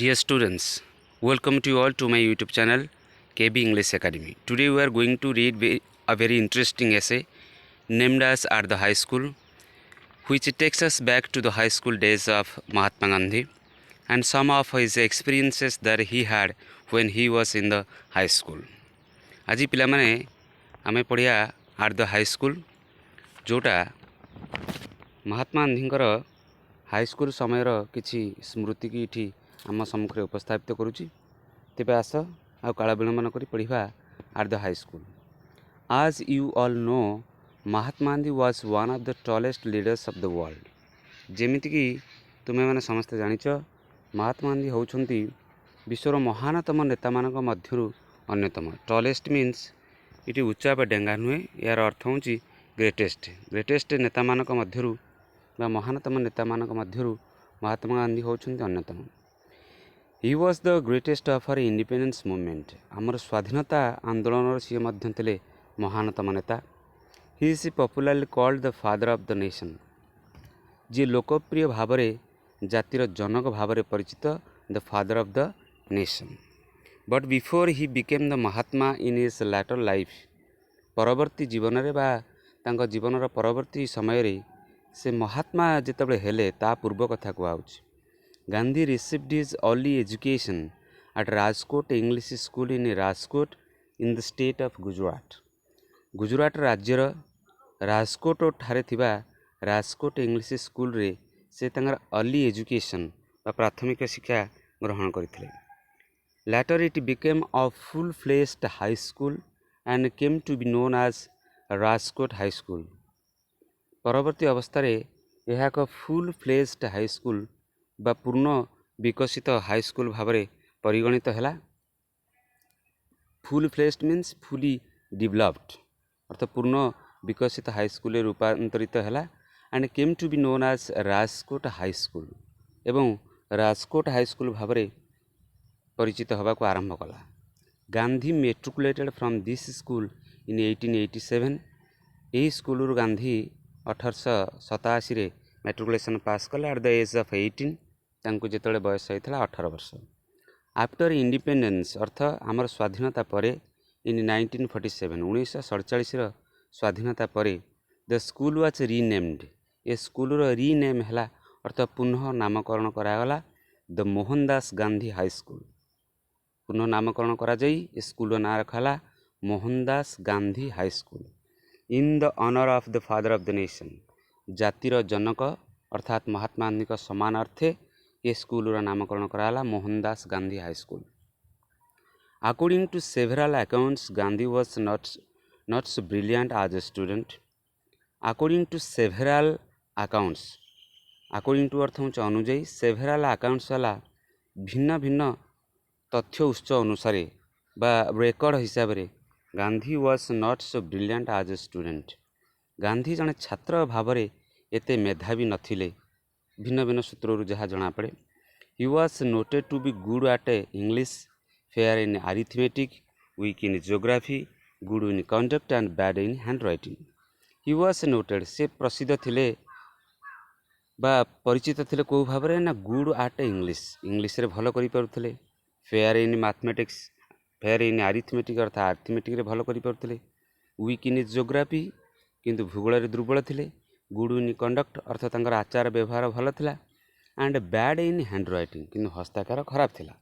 Dear students, welcome to you all to my YouTube channel KB English Academy. Today we are going to read a very interesting essay named as At the High School, which takes us back to the high school days of Mahatma Gandhi and some of his experiences that he had when he was in the high school. आज पिलामाने आमे पढ़िया आट the high school जोटा महात्मा गांधींकर high school समयर किछि स्मृति की इठी आम सम्मुखें उपस्थापित करुच्ची। तेबे आस आ काल विलंब न करी पढ़िबा आट द हाई स्कूल। आज you all know Mahatma Gandhi was one of the tallest leaders of the world. जेमिति कि तुमे माने समस्ते जानिच महात्मा गांधी होउछंती विश्वर महानतम नेता मानक मध्यरु अन्यतम। टॉलेस्ट मीन्स इटी उच्चा बा डेंगा नुहे, यार अर्थ होउची ग्रेटेस्ट नेता मानक मध्यरु बा महानतम नेता मानक मध्यरु महात्मा गांधी होउछंती अन्यतम। He was the greatest of our independence movement. आमर स्वाधीनता आंदोलन सी मध्य थे महानतम नेता। He is popularly called the father of the nation, जी लोकप्रिय भाव में जातिर जनक भाव में परिचित, the father of the nation. But before he became the Mahatma in his later life, परवर्ती जीवन रे बा तांको जीवन परवर्ती समय रे से महात्मा जितेबाला हेले ता पूर्व कथा कहउछि। Gandhi received his early education at Rajkot English school in Rajkot in the state of Gujarat. Gujarat राज्यर राजकोट ठारे थिबा राजकोट इंग्लिश स्कूल रे से तांगर अर्ली एजुकेशन बा प्राथमिक शिक्षा ग्रहण करथिले। Later it became a full-fledged high school and came to be known as Rajkot High School. परवर्ती अवस्था रे यह एक full-fledged high school बा पूर्ण विकसित हाई स्कूल भाव में परिगणित है। full-fledged means fully developed, अर्थात पूर्ण विकसित हाई स्कूल रूपांतरित है। And came to be known as Rajkot high school, एवं राजकोट हाई स्कूल भाव में परिचित होगा को आरंभ कला। Gandhi matriculated from this school in 1887। यही स्कूल गांधी 1887 रे मेट्रिकुलेशन पास कले एट द एज ऑफ 18। तांको जेतले बयस होइथला 18 वर्ष। आफ्टर इंडिपेंडेंस अर्थ आमर स्वाधीनता परे इन 1947 1947 रो स्वाधीनता परे द स्कूल वाज रीनेम्ड। ए स्कूल रो रीनेम हला अर्थ पुनः नामकरण करागला the Mohandas Gandhi high school. पुनः नामकरण करा जाई स्कूल ना रखला Mohandas Gandhi high school in the honour of the father of the nation. जातिर जनक अर्थात महात्मा गांधी का समानार्थे ये स्कूल नामकरण कराला Mohandas Gandhi high school. According to several accounts Gandhi was not so brilliant as a student. According to several accounts, according to अर्थ होउछ अनुଯାयी, सेवरल अकाउंट्स वाला भिन्न भिन्न तथ्य उत्स अनुसार बा रेकर्ड हिसाब रे Gandhi was not so brilliant as a student. Gandhi जने छात्र भाव में एते मेधावी नथिले, भिन्न भिन्न सूत्रु जहाँ जना पड़े। He was noted to be good at English, fair in arithmetic, weak in geography, good in conduct and bad in hand writing. He was noted, से प्रसिद्ध थिले बा परिचित थिले को भाव में ना गुड एट इंग्लिश, इंग्लिश रे भल करि पारुथिले। Fair in mathematics, fair in arithmetic अर्थात अरिथमेटिक रे भल करि पारुथिले। वीक इन जियोग्राफी, किंतु भूगोल रे दुर्बल थिले। गुड इन कंडक्ट अर्थात तांकर आचार व्यवहार भल थिला। And bad in hand writing, किंतु हस्ताक्षर खराब थिला।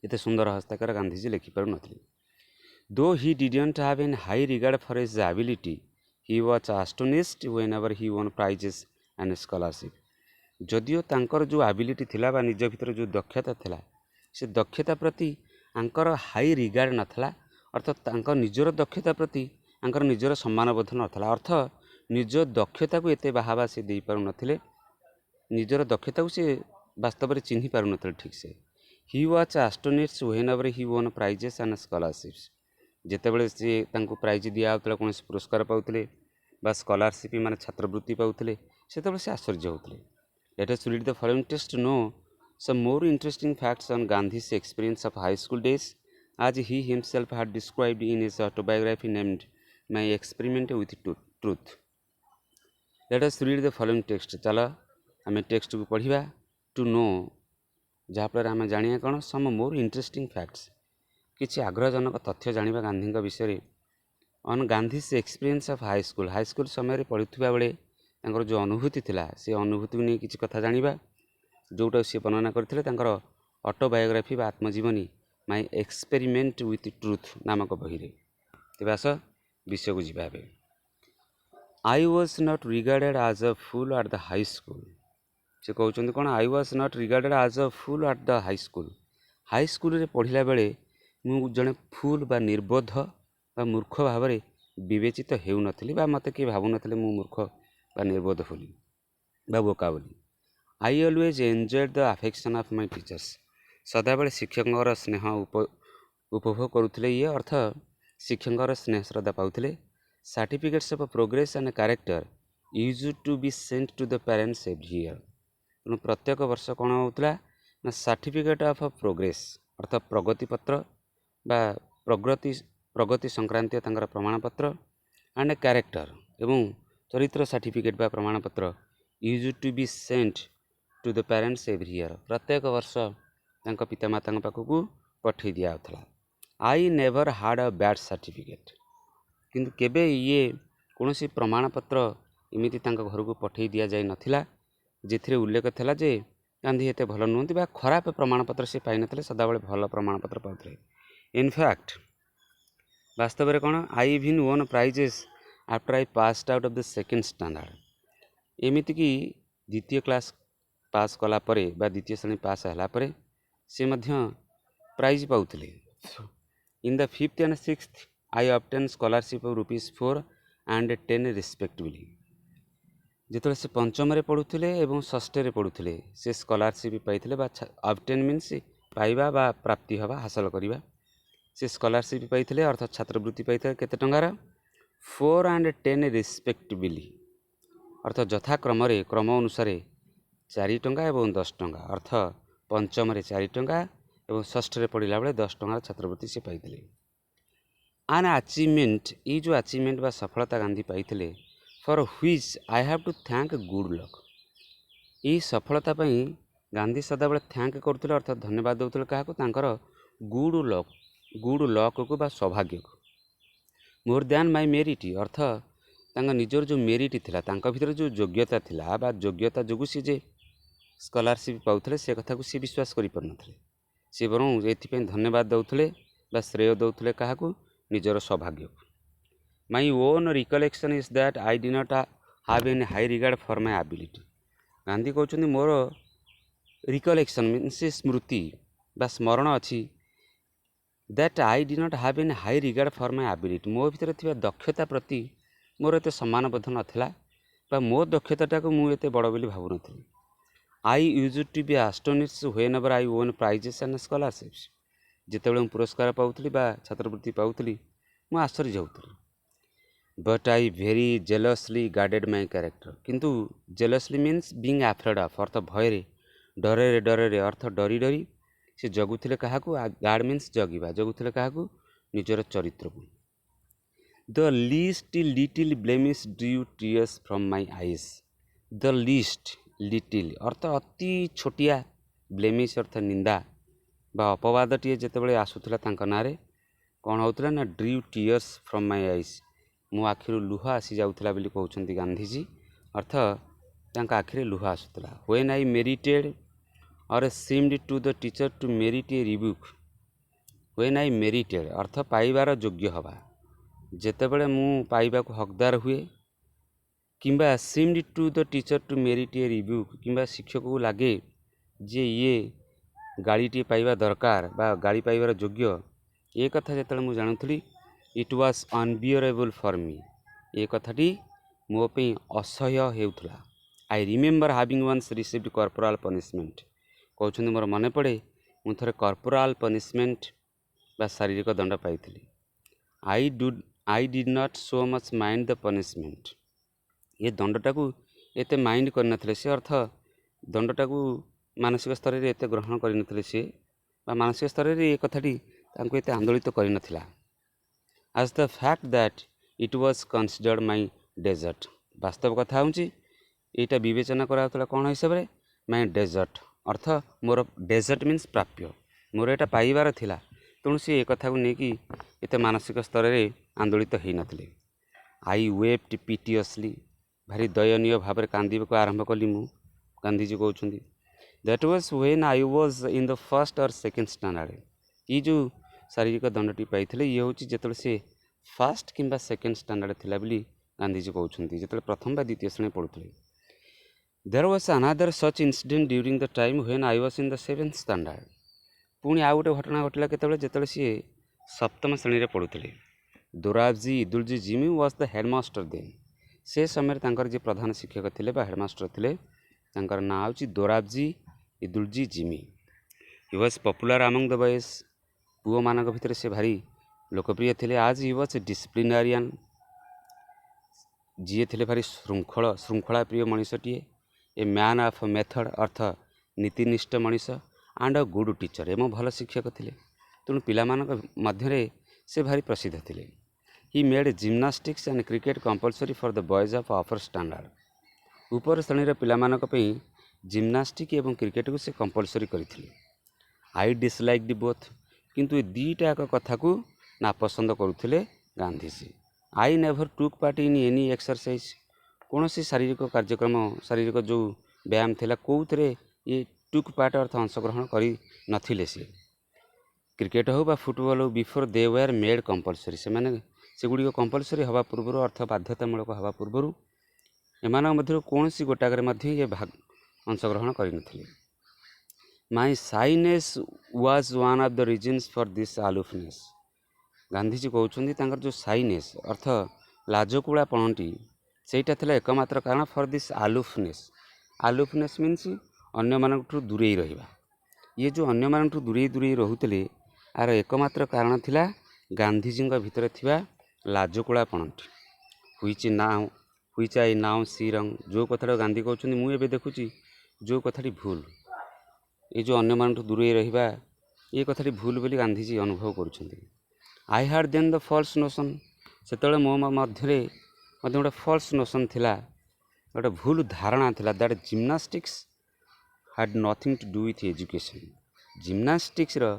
एते सुंदर हस्ताक्षर गांधीजी लिखि पारु नथिले। Though he didn't have an high regard for his ability, he was astonished whenever he won prizes and scholarship. जदियो तांकर जो एबिलिटी थिला बा निज भितर जो दक्षता थिला, से दक्षता प्रति आंकर हाई रिगार्ड नथला, अर्थात तांकर निजर दक्षता प्रति आंकर निजर सम्मानबोध नथला। अर्थ निज दक्षता को एते बाहाबा से दे पारु नथिले, निजर दक्षता को से वास्तव में चिन्ह पारु नथिले ठीक से। He was astonished whenever he won prizes and scholarships. जेतेबेले से तांको प्राइज दिया होतला, कौन पुरस्कार पाउतले बा स्कॉलरशिप माने छात्रवृत्ति पाउतले, सेतेबेले से आश्चर्य होतले। Let us read the following text now some more interesting facts on Gandhi's experience of high school days, as he himself had described in his autobiography named My Experiment with Truth. Let us read the following text. चलो आम text को पढ़िबा to know जहाँफल आम जाना कौन सम more interesting facts किसी आग्रहजनक तथ्य जाना गांधी विषय on Gandhi's experience of high school समय पढ़ुवा बेले जो अनुभूति थिला से अनुभूति को नहीं किसी कथा जाना जोटा सी वर्णना करते ऑटोबायोग्राफी बा आत्मजीवनी माय एक्सपेरिमेंट विथ ट्रुथ नामक बही तेज आस विषय को जीवा I was not regarded as a fool at the high school से कहते कौन I was not regarded as a fool at the high school पढ़ला बेले मु जड़े फूल बा निर्बोध बा मूर्ख भाव में विवेचित हो नी मत किए भावुन मु मूर्ख बा निर्बोध बोली बा बोका बोली I always enjoyed the affection of my teachers सदाबले शिक्षक स्नेह उपभोग करुले ये अर्थ शिक्षक स्नेह श्रद्धा पाते certificates of progress and character use to be sent to the parents every year तेणु प्रत्येक वर्ष कौन होता ना सर्टिफिकेट ऑफ प्रोग्रेस अर्थ प्रगति पत्र बा प्रगति संक्रांतीय प्रमाणपत्र एंड कैरेक्टर एवं चरित्र सर्टिफिकेट बा प्रमाणपत्र use to be sent to the parents every year प्रत्येक वर्ष पितामाता पाखक पठे दिया आई नेवर हाड अ बैड सर्टिफिकेट किंतु केबे ये कौन सी प्रमाणपत्र इमिति घर को पठे दि जाए नथिला जिथे उल्लेख था जे गांधी एते भल नुहति बा खराब प्रमाणपत्र से पाई नथिले सदाबले भल प्रमाणपत्र पाउथले इनफैक्ट वास्तव में कौन I even won prizes after I passed out of the second standard एमिति की द्वितीय क्लास पास कला परे बा द्वितीय श्रेणी पास हला परे से मध्य प्राइज पाउथले in the 5th and 6th I obtain scholarship of ₹4 and 10 respectively जिते से पंचम पढ़ुले और षष्ठ पढ़ुले से स्कॉलरशिप पाई ऑब्टेन मीन्स पाइबा बा प्राप्ति हवा हासिल करवा से स्कॉलरशिप पाई अर्थात छात्रवृत्ति पाई केते टंगार 4 and 10 रिस्पेक्टिवली अर्थात यथाक्रम क्रम अनुसार 4 टंका और 10 टंका अर्थ पंचम 4 टंका और षष्ठ पढ़ला बेले 10 टंकार छात्रवृत्ति से पाई आन अचीवमेंट ये जो अचीवमेंट बा सफलता गांधी पाई for which I have to thank good luck ये सफलता पाई गांधी सदाबले थैंक करते अर्थात धन्यवाद देते क्या गुड लक को बा सौभाग्य को मोर दैन माय मेरिट अर्थ निजर जो मेरिट थिला भीतर जो योग्यता थिला बा योग्यता जो सी जे स्कॉलरशिप पाउथले से कथा को सी विश्वास करि पर नथले सी बरं एथि धन्यवाद दौले बा श्रेय दौले क्या निजर सौभाग्य को my own recollection is that I did not have any high regard for my ability Gandhi कहते मोर रिकलेक्शन मीन्स स्मृति बा स्मरण अच्छी that I did not have any high regard for my ability मो भीतर थिबा दक्षता प्रति मोर एते सम्मानबोध नथिला बा मो दक्षताटा को मु एते बड़ बोली भाबु नथिली I used to be astonished whenever I won prizes and scholarships जितेबाला पुरस्कार पाऊली बा छात्रवृत्ति पाऊली मु आश्चर्य होती but I very jealously guarded my character किंतु jealously means being afraid of अर्थ भय डरे अर्थ डरी डरी से जगुले क्या गार्ड मीन्स जगुले क्या निजर चरित्र को the least little blemish drew tears from my eyes the least little अर्थ अति छोटिया ब्लेमिश अर्थ निंदा बा अपवादटीए जितेबाला आसूला ना कौन होता ना ड्यू टीयर्स फ्रॉम माय आईज मो आखिर लुह आसी जाऊला बोली कहते गांधीजी अर्थ आखिरे लुह आसूला when I merited or seemed to the teacher to merit a rebuke when I merited अर्थ पाइबार योग्य हवा जितेबाला मु पाइबा को हकदार हुए किंबा seemed to the teacher to merit a rebuke किंबा शिक्षक को लगे जे ये गाड़ीटी पाइबा दरकार बा गाड़ी पाइबार योग्य ये कथा जो मुझे जानूली it was unbearable for me ये कथाटी मोपी असह्य होता I remember having once received corporal punishment कहते मोर मन पड़े मु थे कॉर्पोरल पनिशमेंट बा शारीरिक दंड पाई I did not so much mind the punishment ये दंडटा को एते माइंड करनथले से अर्थ दंडटा को मानसिक स्तर में एते ग्रहण करनथले से बा मानसिक स्तर में ये कथाटी तांको एते आंदोलित करनथिला as the fact that it was considered my desert वास्तव कथा हूँ यहाँ विवेचना करा कौन हिसाब से माय डेजर्ट अर्थ मोर डेजर्ट मीन्स प्राप्य मोर एटा पाइबार थिला तेणु सी एक कथा को लेकिन एत मानसिक स्तर में आंदोलित हो नथिले। आई वेप्ट पिटियसली भारी दयनीय भाव कांदीबा आरंभ कली मु गांधीजी कहते that was when I was in the first or second standard. ये जो शारीरिक दंडटी पाई ये हूँ जो सी फास्ट कि सेकेंड स्टैंडर्ड थिला बोली गांधीजी कहते जो प्रथम बा द्वितीय श्रेणी पढ़ुते। There was another such incident during the time when I was in the seventh standard. पुणी आउ गोटे घटना घटला केतबेले सी सप्तम श्रेणी में पढ़ुते। Dorabji Edulji Gimi was the headmaster then. से समय जी प्रधान शिक्षक थे हेडमास्टर थे ना हूँ Dorabji Edulji Gimi. He was popular among the boys. पुओ मान भितर से भारी लोकप्रिय थे। आज ही वाज डिस्प्लिनारियन जी थे भारी श्रृंखला प्रिय मनीषटीए। ए मैन ऑफ मेथड अर्थ नीतिनिष्ठ मनीष एंड अ गुड टीचर एवं भल शिक्षक थे। तेणु पिला मध्य से भारी प्रसिद्ध थे। He made gymnastics and cricket compulsory for the boys of upper standard. ऊपर श्रेणी पिलामानकपई जिम्नास्टिक एवं क्रिकेट को से कंपलसरी करथिले। आई डिसलाइक बोथ किंतु ए दीटा एक कथा को नापसंद करुथिले Gandhiji. I never took part in any exercise. कौन सी शारीरिक कार्यक्रम शारीरिक जो व्यायाम थिला कौथरे ये टुक पार्ट अर्थ अंशग्रहण करी नथिले। से क्रिकेट हो बा फुटबॉल हो before they were made compulsory से गुड़िक कंपलसरी हवा पूर्व अर्थ बाध्यतामूलक हवा पूर्व एम मध्य कौन सी गोटाक ये भाग अंशग्रहण कर। My shyness was one of the reasons for this aloofness. Gandhiji कहते जो साइनेस अर्थ लाजकुड़ापणटी सेटा थिला एकमात्र कारण for this aloofness. Aloofness means अन्य मानठू दूरे रहिबा। ये जो अन्य मानठू दूरे दूरे रोहुतले आर एकमात्र कारण थिला गांधीजी भितर थिबा लाजकुड़ापणटी। हुईच आई नाउ सी रंग। जो कथा गांधी कहते मुझे देखुची जो कथाटी भूल ये जो अन्य मानठू दूरे रहिबा ये कथाटी भूल बोली गांधीजी अनुभव करुछंती। I had then the false notion. सेतले मो मध्य गोटे फॉल्स नोशन थिला गोटे भूल धारणा थिला that gymnastics had nothing to do with education. Gymnastics रो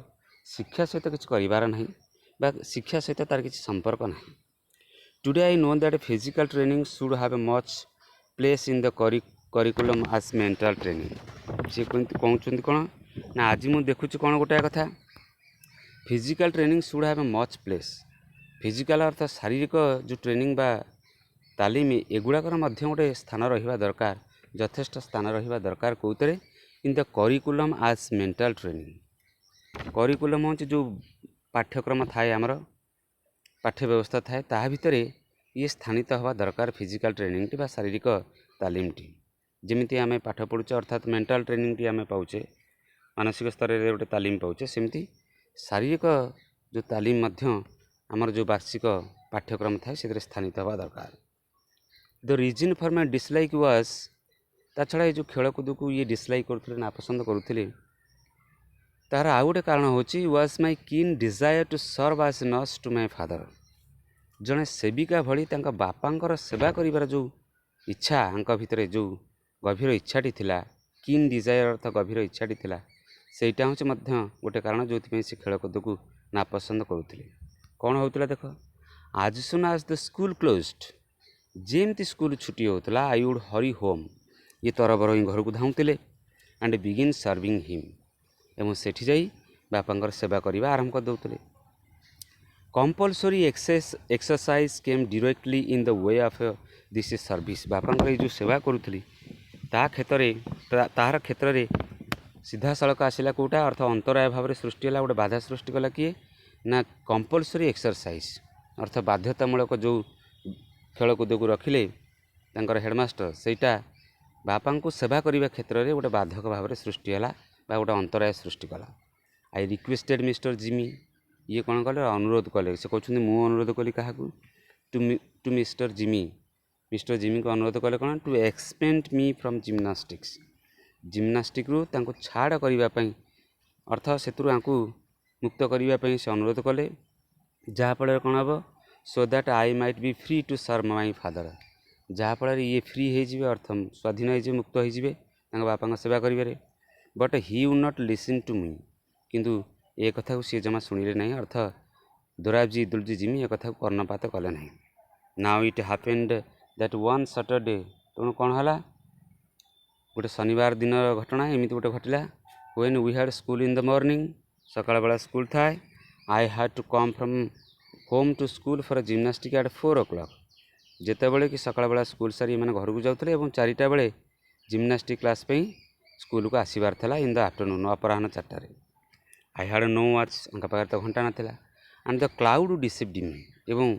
शिक्षा सहित किसी करिवार नहीं बा शिक्षा सहित तार किसी संपर्क नहीं। Today I know that physical training should have a much place in the curriculum as mental training. सी कहते कौन ना आज मुझे देखुची कौन गोटे कथा physical training should have a much place. Physical अर्थ शारीरिक जो ट्रेनिंग बा तालीम एगुड़ाकर मध्य गोटे स्थान रहिबा दरकार यथेष्ट स्थान रहिबा दरकार कौतरे in the curriculum as mental training. Curriculum हो जो पाठ्यक्रम थाए आमर पाठ्य व्यवस्था थाए ता भितर ये स्थानित हवा दरकार फिजिकल ट्रेनिंग टी बा शारीरिक तालीम टी। जमिति आम पाठ पढ़ुचे अर्थात मेंटल ट्रेनिंग टी आम पाउचे मानसिक स्तर में गोटे तालीम पाउचे सेमती शारीरिक जो तालीम आमर जो वार्षिक पाठ्यक्रम थाए से स्थानित हवा दरकार। The reason for my dislike was ता छड़ा ये जो खेलकूद को ये डिसलाइक करुले नापसंद करुले तार आउ गोटे कारण होची was my keen desire to serve as nurse to my father. जड़े सेविका भली तांका बापांकर सेवा करिवार जो इच्छा आंक भितर जो गभीर इच्छाटी थिला कीन डिजायर अर्थ गभीर इच्छाटी थिला सेटा हूँ गोटे कारण जो से खेलकूद को नापसंद करुले। कौन होता देख आज सुन आज द स्कूल क्लोज्ड जेमती स्कूल छुट्टी होता आई वुड हरी होम। ये तरबर ही घर को धाऊँले एंड बिगिन सर्विंग हिम एवं सेठी जाई बापांकर सेवा करने आरंभ कर दौले। Compulsory exercise came directly in the way of this service. बापांकर जो सेवा करुली तार क्षेत्र में सीधा सड़क आसला कौटा अर्थ अंतराय भाव में सृष्टि है गोटे बाधा सृष्टि कला किए ना कंपलसरी एक्सरसाइज अर्थ बाध्यतामूलक जो खेलकूद को रखिले हेडमास्टर सेटा बापा को सेवा करने क्षेत्र में गोटे बाधक भाव में सृष्टि है गोटे अंतराय सृष्टि कला। I requested mister Jimmy. ये कौन कले अनुरोध कले से कहते मु अनुरोध कली क्या टू मिस्टर जिमी को अनुरोध कले कौन to expend me from gymnastics. Gymnastic रु तांको छाड़ करने अर्थ से मुक्त करने से अनुरोध कले जहाँफल कौन हम so that I might be free to serve my father. जहाँफल ये फ्री हो अर्थ स्वाधीन हो मुक्त हो बापा सेवा करें। But he would not listen to me, किंतु ए कथा को सी जमा शुणिले नहीं, अर्थ दोराबजी दुलजी जिमी ए कथा को कर्णपात कले नहीं। Now it happened that one Saturday, तेणु कौन है गोटे शनिवार दिन घटना एमती गोटे घटला। When we had school in the morning, सकाळ बेला स्कूल थाए। I had to come from home to school for gymnastic at 4 o'clock, जितेबले कि सकाळ बेला स्कूल सारी मैंने घर को जाते और 4टा बेले जिम्नास्टिक क्लास पे स्कूल को आसबार था इन द आफ्टरनून, अपराह 4टार। आई हैड नो वाच, अंक पाखे तो घंटा नाला। And the cloud deceived me, एवं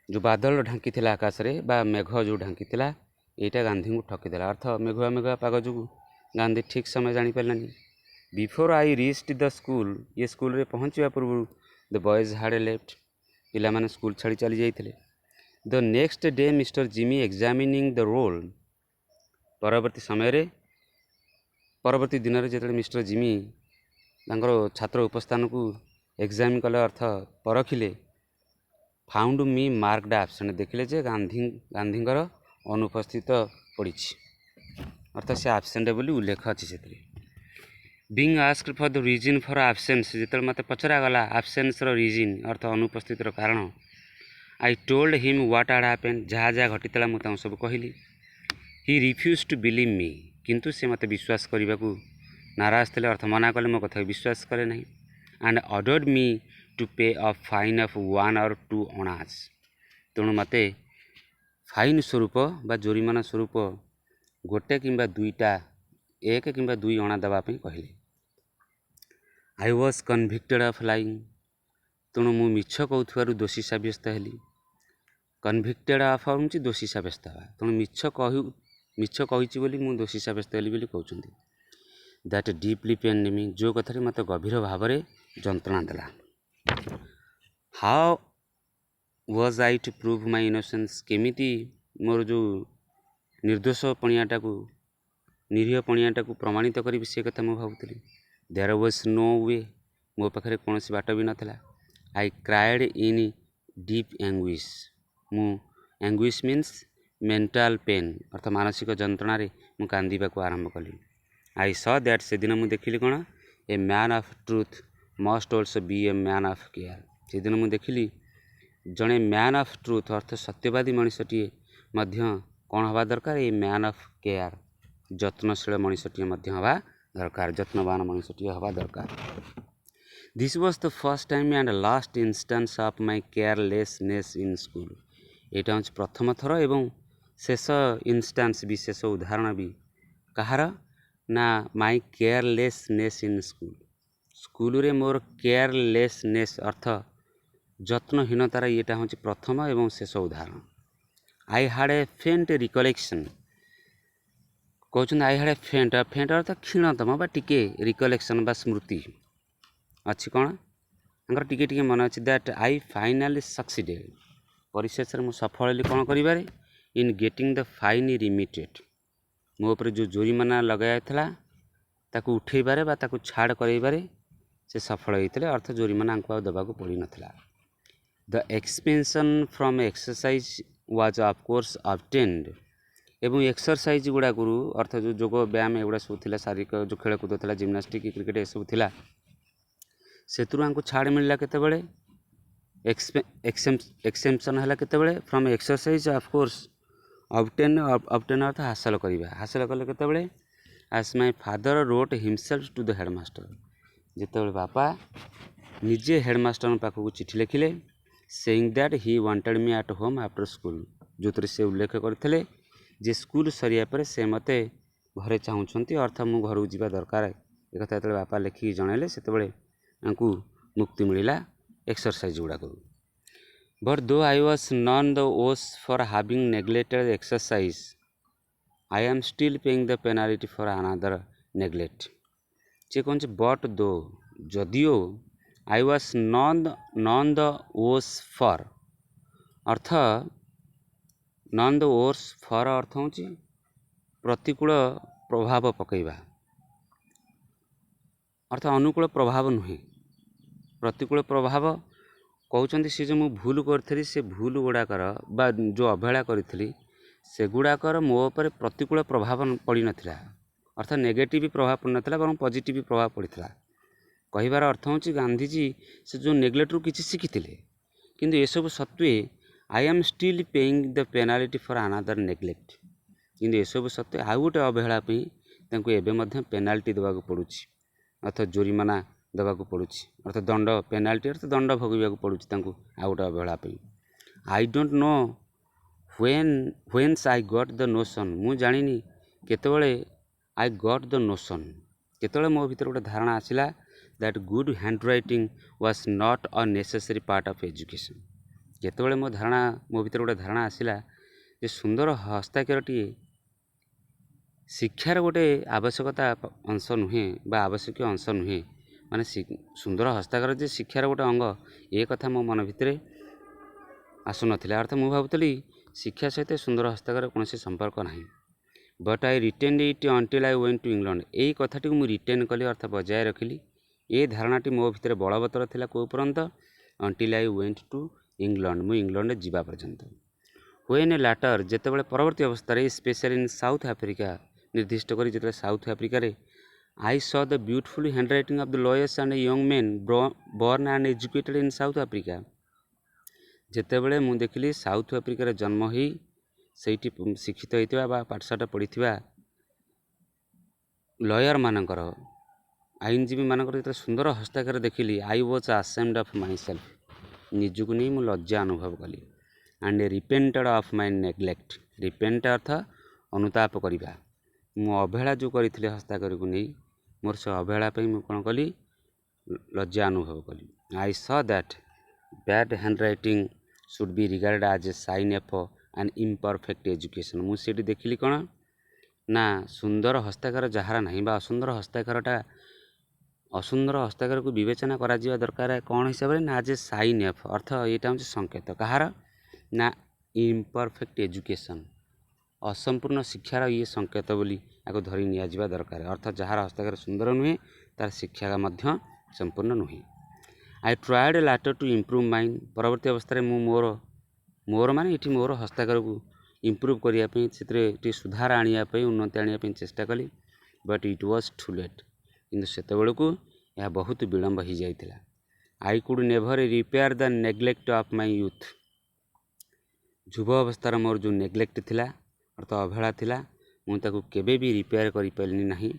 जो बादल ढांकी थिला आकाश रे बा मेघ जो ढांकी थिला एटा गांधी को ठकीदेला। अर्थ मेघुआ मेघुआ पाग जो गांधी ठीक समय जापारानी। Before I reached the school, ये स्कूल रे पहुँचा पूर्व द बॉयज हैड लेफ्ट, पिला माने स्कूल छाड़ी चली जाते। The next day Mr Jimmy examining the roll, परवर्ती समय परवर्ती दिन में जो मिस्टर जिमी छात्र उपस्थान को एग्जामिन कले, अर्थ परखिले, फाउंड मी मार्कड एब्सेंट, देखिले जे गांधींकर अनुपस्थित पड़ी, अर्थ से एब्सेंट बोली उल्लेख अच्छी से। Being asked for the reason for absence, जिते मत पचरा गला एब्सेंस रीजन अर्थ अनुपस्थित कारण, I told him what had happened, जहाँ जहाँ घटीला मुझे सब कहली। He refuse to believe me, किंतु से मत विश्वास करने को नाराज थे, अर्थ मना कले मो कथा विश्वास करे नहीं। एंड ऑर्डर्ड मी टू पे अ फाइन ऑफ 1 or 2 अणाज, तेणु मत फाइन स्वरूप बा जोरिमाना स्वरूप गोटे किंबा 2टा 1 किंबा 2 अणा देवाई कहले। I was convicted of lying, तेणु मु मिछ कहूथारु दोषी साब्यस्त हेली। कन्भिक्टेड ऑफ हूँ दोषी साब्यस्त हवा, तेणु मिछ कही बोली मु दोषी साब्यस्त हेली बोली कहउछंती। दैट डीपली पेन्ड मी, जो कथारे मत गभीर भाव में जंत्रणा देला। How was I to prove my innocence, केमिति मोर जो निर्दोष पणियाटा को निरीह पणियाटा को प्रमाणित करी से कथा मुझे भावुली। देयर वाज नो वे, मो पाखे कौन बाट भी नाला। आई क्राएड इन डीप एंगुइश, मु एंगुइश मीन्स मेंटल पेन, अर्थ मानसिक जंत्रणा मु कांदिबा को आरंभ कली। आई सॉ दैट, से दिन मुझे देखिली कौन, ए man of truth must also be A man of care. से दिन मुझे देखिली जड़े मैन ऑफ ट्रुथ अर्थ सत्यवादी मनीषटीए कौन हवा दरकार, ए मैन ऑफ केयर जत्नशील मनीषटीए हवा दरकार, जत्नवान मनीषटीए हवा दरकार। This was the first time and last instance of my carelessness in school, यहाँ हूँ प्रथम थर एवं शेष इंस्टान्स भी, शेष उदाहरण भी कहार ना, my carelessness in school, school रे मोर केयरलेसनेस अर्थ जत्नहीनतार ये हूँ प्रथम एवं शेष उदाहरण। आई हैड ए फेंट रिकलेक्शन, कहते आई हैड ए फेंट, फेंट अर्थ क्षीणतम बा टिके, रिकलेक्शन बा स्मृति अच्छी कौन आंकर टिके टिके मन अच्छी। दैट आई फाइनाली सक्सीडेड, परिशेष में सफल हेली कौन करें, in getting the fine remitted, मो उपर जो जोरिमाना लगाया था ताकू उठेबारे बा ताकू छाड़ करेबारे से सफल होते, अर्थ जोरिमाना आंको देवा पड़ नाला। The expansion from exercise was of course obtained, एवं एक्सरसाइज गुड़ा गुरु अर्थ जो जोग व्यायाम एगुड़ा सब थिला, शारीरिक जो खेलकूद था, जिम्नास्टिक क्रिकेट ये सब थिला, सेतुरु आंको छाड़ मिलला केतेबेले, एक्सेम्पशन है केतेबेले, from exercise of course obtain, obtain अर्थ हासिल करवा, हासिल कले केतेबेले, as my father wrote himself to the headmaster, जितेबेले बापा निजे हेडमास्टर पाखक चिठी लिखिले, saying that he wanted me at home after school, जो से उल्लेख करते जे स्कूल सरिया पर से मते घरे चाहूँगी, अर्थ मु घर जावा दरकार, एक कथा जो बापा लिखिकी जनइले से मुक्ति मिलला एक्सरसाइज गुड़ाक। बट दो आई वाज नॉन द ओस for having neglected exercise, I am still paying the penalty for another neglect. चे कौन बट दो जदियो आई वाज नॉन द ओस फॉर, अर्थ नॉन द ओस फॉर अर्थ हूँ प्रतिकूल प्रभाव पकईवा, अर्थ अनुकूल प्रभाव नुहे, प्रतिकूल प्रभाव कहते सी जो मु भूल करी से भूल गुड़ाकर बा जो अवहेला करी से गुड़ाकर मो पर प्रतिकूल प्रभाव पड़ नाला, अर्थात नेगेटिव प्रभाव पड़ता बर पॉजिटिव प्रभाव पड़ता। कहबार अर्थ हूँ गांधीजी से जो नेग्लेक्टरू किसी शिखी किंतु ये सब सत्वे I am still paying the penalty for another neglect. किंतु ये सब सत्वे आउ गोटे अवहेला एवं पेनाल्टी देवाक पड़ू अर्थात जोरिमाना देवाक पड़ू अर्थात दंड पेनाल्टी अर्थात दंड भोगवाक पड़ू आउ गोटे अवहेला। I don't know whence I got the notion. मु जानी केतबेले आई गॉट द नोशन केतबेले मो भीतर गोटे धारणा आसला that good handwriting was not a necessary part of education. केतबेले मो भीतर गोटे धारणा आसला जे सुंदर हस्ताक्षरटीए शिक्षार गोटे आवश्यकता अंश नुहे बा आवश्यक अंश नुहे माने सुंदर हस्ताक्षर जे शिक्षार गोटे अंग ए कथा मो मन भितर आसु नथिला। अर्थ मु भाबुतली शिक्षा सहित सुंदर हस्ताक्षर कौन संपर्क ना। But I retain it until I went to England. यही कथाटी मुझे रिटेन कली अर्थात बजाय रखिली। ये धारणाटी मो भितर बलवत्तर थिला को पर्यंत until I went to England मु इंग्लैंड जीवा पर्यंत। व्हेन ए लैटर जेतेबेले परवर्ती अवस्था स्पेशल इन साउथ आफ्रिका निर्दिष्ट करी जेतेबेले साउथ आफ्रिका रे I saw the beautiful handwriting of the lawyers and young men born and educated in South Africa. जेतेबेले मु देखिली साउथ आफ्रिका जन्म ही सेठी शिक्षित होइतिबा बा पाठशाठ पढ़िथिबा लॉयर मानकर आईनजीवी मानकर जेते सुंदर हस्ताक्षर देखिली I was ashamed of myself. निजुक नहीं मु लज्जा अनुभव कली and repented of my neglect. Repent अर्थ अनुताप करवा। मु अवहेला जो करी हस्ताक्षर को नहीं मोर से अवहेला मु कौन कली लज्जा अनुभव कली। I saw that bad hand writing should be regarded as a sign of an imperfect education. मुझे देखिली कौन ना सुंदर हस्ताक्षर जहार नहीं बा असुंदर हस्ताक्षर को विवेचना करा दरकार कौन हिसाब से ना एज ए साइन ऑफ अर्थ यहाँ हूँ संकेत कहार ना इम्परफेक्ट एजुकेशन असंपूर्ण शिक्षार ये संकेत बोली आपको धरी निया दरकार। अर्थात जहार हस्ताक्षर सुंदर नुहे तार शिक्षा संपूर्ण नुहे। आई ट्राएड लैटर टू इम्प्रूव माइंड। परवर्ती अवस्था मोर माने ये मोर हस्ताक्षर को इम्प्रूव करने सुधार आने उन्नति आने चेष्टा कली but it was too late. किंतु सेत बेलू यह बहुत विलम्ब हो जाता। I could never repair the neglect of my youth. युव अवस्थार मोर जो नेग्लेक्ट थिला अर्थात अवहेला थिला मुझे केबे भी रिपेयर कर पारिनी नहीं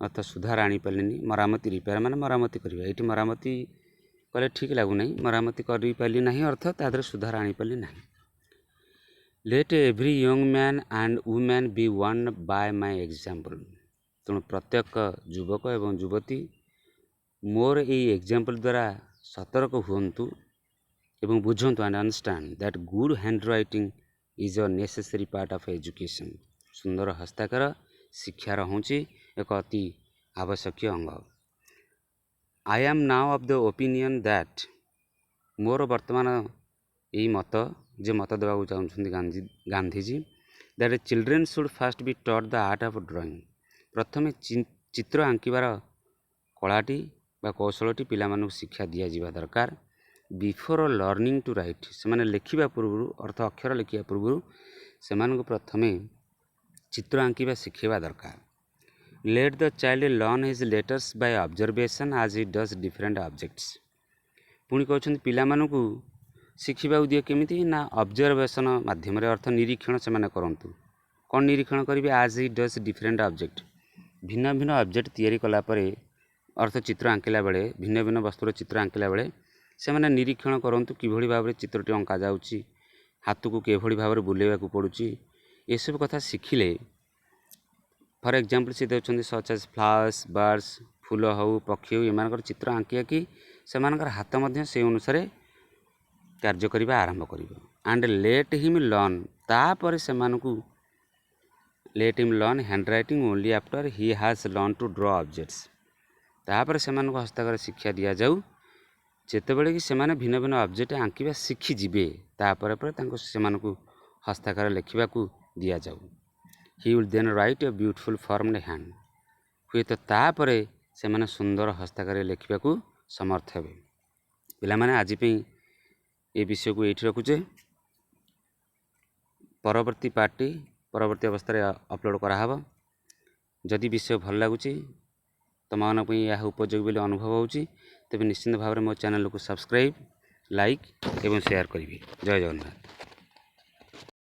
अर्थात सुधार आनी पारिनी। मरामती रिपेयर माने मरामती करवा ये मरामती कले ठीक लगुना मरामती कर पारि ना अर्थात तादर सुधार आनी पारि ना। Let every young man and women be one by my example. तेणु प्रत्येक युवक एवं युवती मोर ये एग्जाम्पल द्वारा सतर्क हुंतु एवं बुझंतु and understand that good handwriting is a necessary part of education. सुंदर हस्ताक्षर शिक्षार हूँ एक अति आवश्यक अंग। I am now of the opinion that मोर वर्तमान यही मत जे मत देवा चाहते Gandhiji that children should first be taught the art of drawing. प्रथम चित्र आंकिबार कलाटी बा कौशलटी पिलामानू शिक्षा दिया जावा दरकार। बिफोर लर्निंग टू राइट से लिखा पूर्व अर्थ अक्षर लिखा पूर्व से प्रथमे चित्र आंकिबा शिखेबा दरकार। Let the child learn his letters by observation as it does different objects. पुणी कहते पिलामानू शिखा दिए केमिति ना ऑब्जर्वेशन माध्यम अर्थ निरीक्षण से करंतु। कौन निरीक्षण करेंगे as it does different object भिन्न भिन्न ऑब्जेक्ट तैयारी कलापर अर्थ चित्र आंकिला बेले भिन्न भिन्न वस्तुर चित्र आंकिला बेले से निरीक्षण करंतु किभଳି भाव में चित्रटी अंका जाउची हाथ को किभଳି भाव में बुलेवाक पड़ुची ये सब कथा शिखिले। फॉर एग्जांपल सी देउछन्ति सच एज फ्लावर्स बर्ड्स फूल हो पक्षी हो एमानकर चित्र आंकिया कि सेमानकर हाथ मध्य से अनुसार कार्य करने आरंभ कर एंड लेट हिम लर्न तापर सेमानकु let him learn handwriting only after he has learn to draw objects. तापर सेमानकु हस्ताक्षर शिक्षा दिया जाऊ जेतेबेले कि सेमाने भिन्न भिन्न ऑब्जेक्ट आंकिबा शिखि जिबे तापर पर तांको सेमानकु हस्ताक्षर लिखिबाकू दिया जाऊ। He will then write a beautiful formed hand हुए तो तापर सेमाने सुंदर हस्ताक्षर लिखिबाकू समर्थ हेबे। पिलामाने आज ये विषय को ये रखुचे परवर्ती पार्टी परवर्ती अवस्था अपलोड कराहब। जदि विषय भल लगुच तुम यह उपयोगी बोली अनुभव होची तेज निश्चिंत भाव में मो चैनल को सब्सक्राइब लाइक एवं शेयर करी। जय जगन्नाथ।